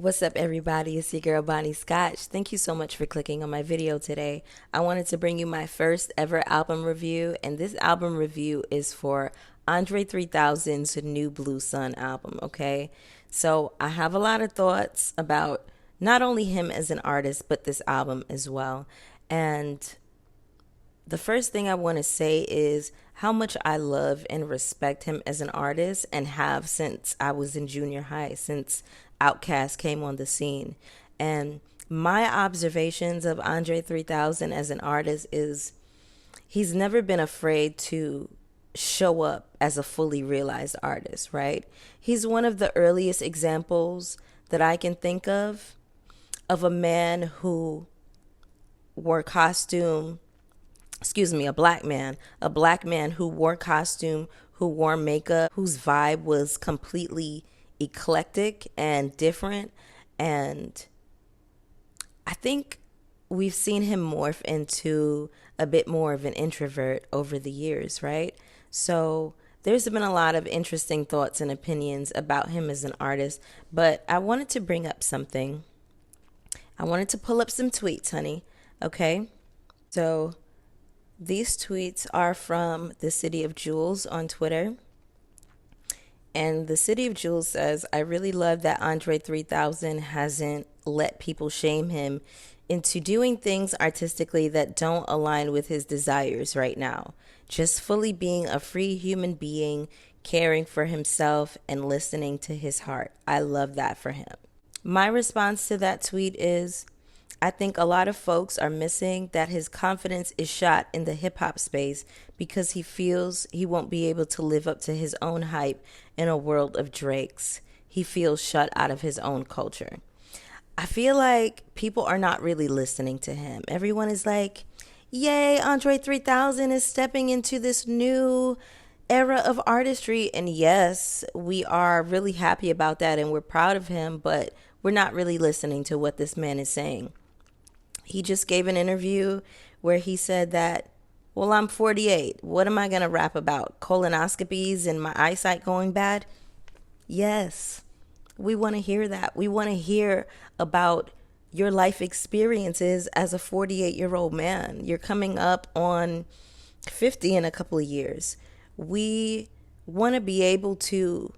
What's up, everybody? It's your girl Bonnie Scotch. Thank you so much for clicking on my video today. I wanted to bring you my first ever album review, and this album review is for Andre 3000's new Blue Sun album, okay? So I have a lot of thoughts about not only him as an artist, but this album as well. And the first thing I want to say is how much I love and respect him as an artist and have since I was in junior high, since Outkast came on the scene. And my observations of Andre 3000 as an artist is he's never been afraid to show up as a fully realized artist, right? He's one of the earliest examples that I can think of a man who wore costume, a black man who wore costume, who wore makeup, whose vibe was completely eclectic and different. And I think we've seen him morph into a bit more of an introvert over the years, right? So there's been a lot of interesting thoughts and opinions about him as an artist, but I wanted to bring up something. I wanted to pull up some tweets, honey. Okay? So these tweets are from the City of Jewels on Twitter. And the City of Jewels says, I really love that Andre 3000 hasn't let people shame him into doing things artistically that don't align with his desires right now. Just fully being a free human being, caring for himself and listening to his heart. I love that for him. My response to that tweet is, I think a lot of folks are missing that his confidence is shot in the hip hop space because he feels he won't be able to live up to his own hype in a world of Drakes. He feels shut out of his own culture. I feel like people are not really listening to him. Everyone is like, yay, Andre 3000 is stepping into this new era of artistry. And yes, we are really happy about that and we're proud of him, but we're not really listening to what this man is saying. He just gave an interview where he said that, well, I'm 48. What am I going to rap about? Colonoscopies and my eyesight going bad? Yes, we want to hear that. We want to hear about your life experiences as a 48-year-old man. You're coming up on 50 in a couple of years. We want to be able to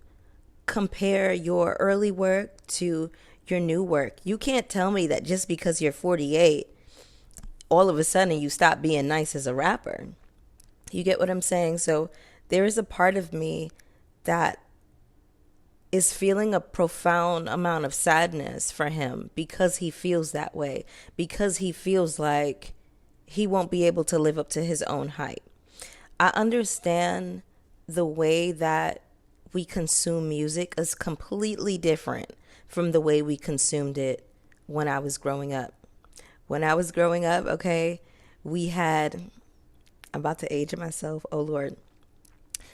compare your early work to your new work. You can't tell me that just because you're 48, all of a sudden you stop being nice as a rapper. You get what I'm saying? So there is a part of me that is feeling a profound amount of sadness for him because he feels that way, because he feels like he won't be able to live up to his own hype. I understand the way that we consume music is completely different from the way we consumed it when I was growing up. When I was growing up, okay, we had, I'm about to age myself, oh Lord.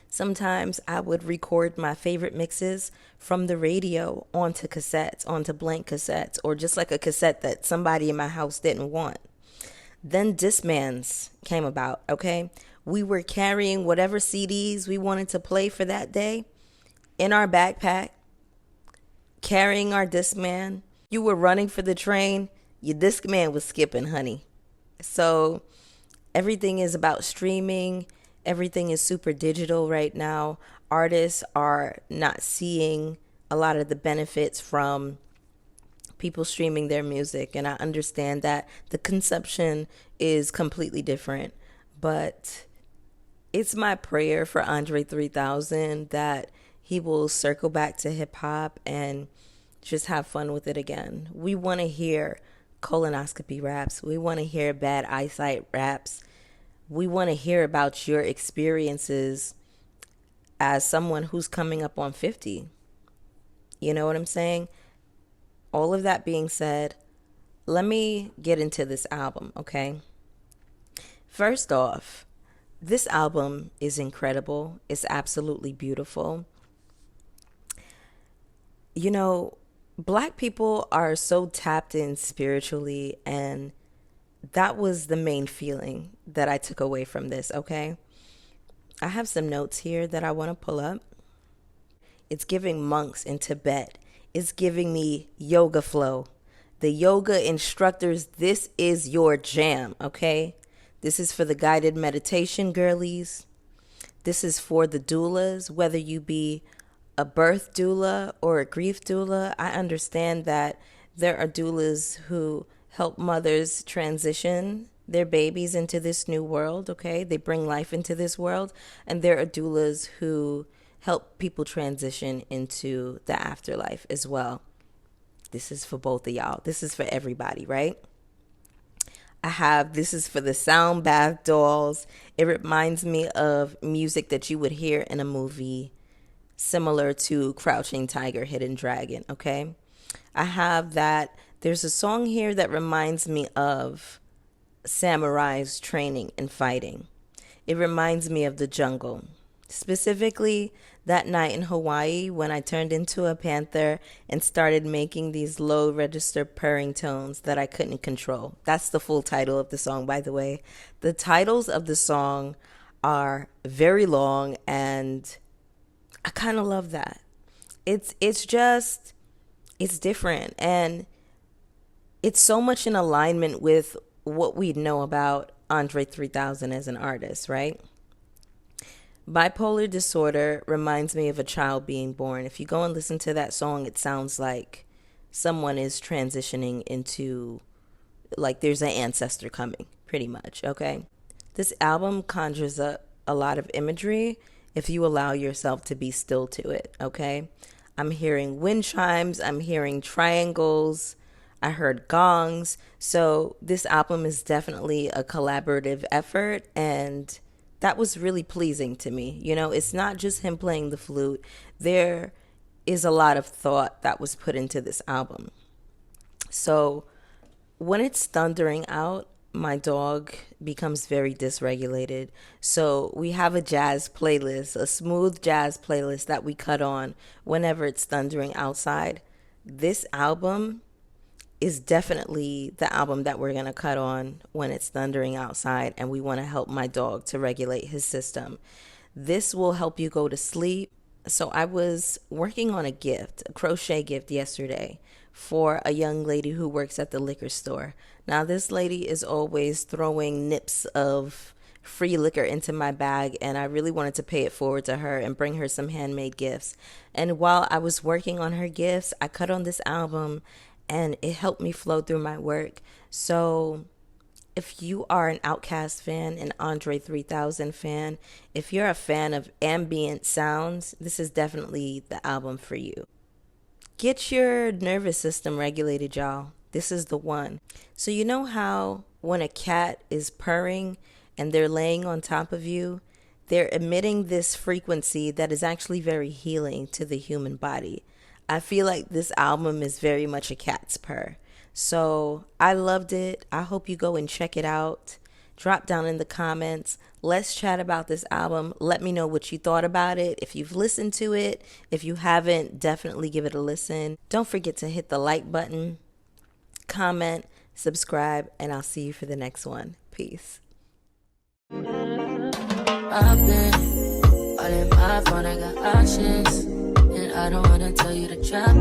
Sometimes I would record my favorite mixes from the radio onto cassettes, onto blank cassettes, or just like a cassette that somebody in my house didn't want. Then Discmans came about, okay? We were carrying whatever CDs we wanted to play for that day in our backpack, carrying our Discman. You were running for the train, your Discman was skipping, honey. So everything is about streaming. Everything is super digital right now. Artists are not seeing a lot of the benefits from people streaming their music. And I understand that the consumption is completely different. But it's my prayer for Andre 3000 that he will circle back to hip hop and just have fun with it again. We want to hear colonoscopy raps. We want to hear bad eyesight raps. We want to hear about your experiences as someone who's coming up on 50. You know what I'm saying? All of that being said, let me get into this album, okay? First off, this album is incredible. It's absolutely beautiful. You know, Black people are so tapped in spiritually, and that was the main feeling that I took away from this, okay? I have some notes here that I want to pull up. It's giving monks in Tibet. is giving me yoga flow. The yoga instructors, this is your jam, okay? This is for the guided meditation girlies. This is for the doulas, whether you be a birth doula or a grief doula. I understand that there are doulas who help mothers transition their babies into this new world, okay? They bring life into this world. And there are doulas who help people transition into the afterlife as well. This is for both of y'all. This is for everybody, right? This is for the sound bath dolls. It reminds me of music that you would hear in a movie similar to Crouching Tiger, Hidden Dragon, okay? There's a song here that reminds me of samurais training and fighting. It reminds me of the jungle. Specifically, that night in Hawaii when I turned into a panther and started making these low register purring tones that I couldn't control. That's the full title of the song, by the way. The titles of the song are very long, and I kind of love that. It's different, and it's so much in alignment with what we know about Andre 3000 as an artist, right? Bipolar disorder reminds me of a child being born. If you go and listen to that song, it sounds like someone is transitioning into, like there's an ancestor coming, pretty much, okay? This album conjures up a lot of imagery if you allow yourself to be still to it, okay? I'm hearing wind chimes, I'm hearing triangles, I heard gongs. So this album is definitely a collaborative effort, and that was really pleasing to me. You know, it's not just him playing the flute. There is a lot of thought that was put into this album. So when it's thundering out, my dog becomes very dysregulated. So we have a jazz playlist, a smooth jazz playlist that we cut on whenever it's thundering outside. This album is definitely the album that we're going to cut on when it's thundering outside and we want to help my dog to regulate his system. This will help you go to sleep. So I was working on a crochet gift yesterday for a young lady who works at the liquor store. Now, this lady is always throwing nips of free liquor into my bag, and I really wanted to pay it forward to her and bring her some handmade gifts. And while I was working on her gifts, I cut on this album, and it helped me flow through my work. So if you are an Outkast fan, an Andre 3000 fan, if you're a fan of ambient sounds, this is definitely the album for you. Get your nervous system regulated, y'all. This is the one. So you know how when a cat is purring and they're laying on top of you, they're emitting this frequency that is actually very healing to the human body. I feel like this album is very much a cat's purr. So I loved it. I hope you go and check it out. Drop down in the comments. Let's chat about this album. Let me know what you thought about it. If you've listened to it, if you haven't, definitely give it a listen. Don't forget to hit the like button, comment, subscribe, and I'll see you for the next one. Peace. I've been all in my phone, I got options, and I don't wanna tell you to drop it.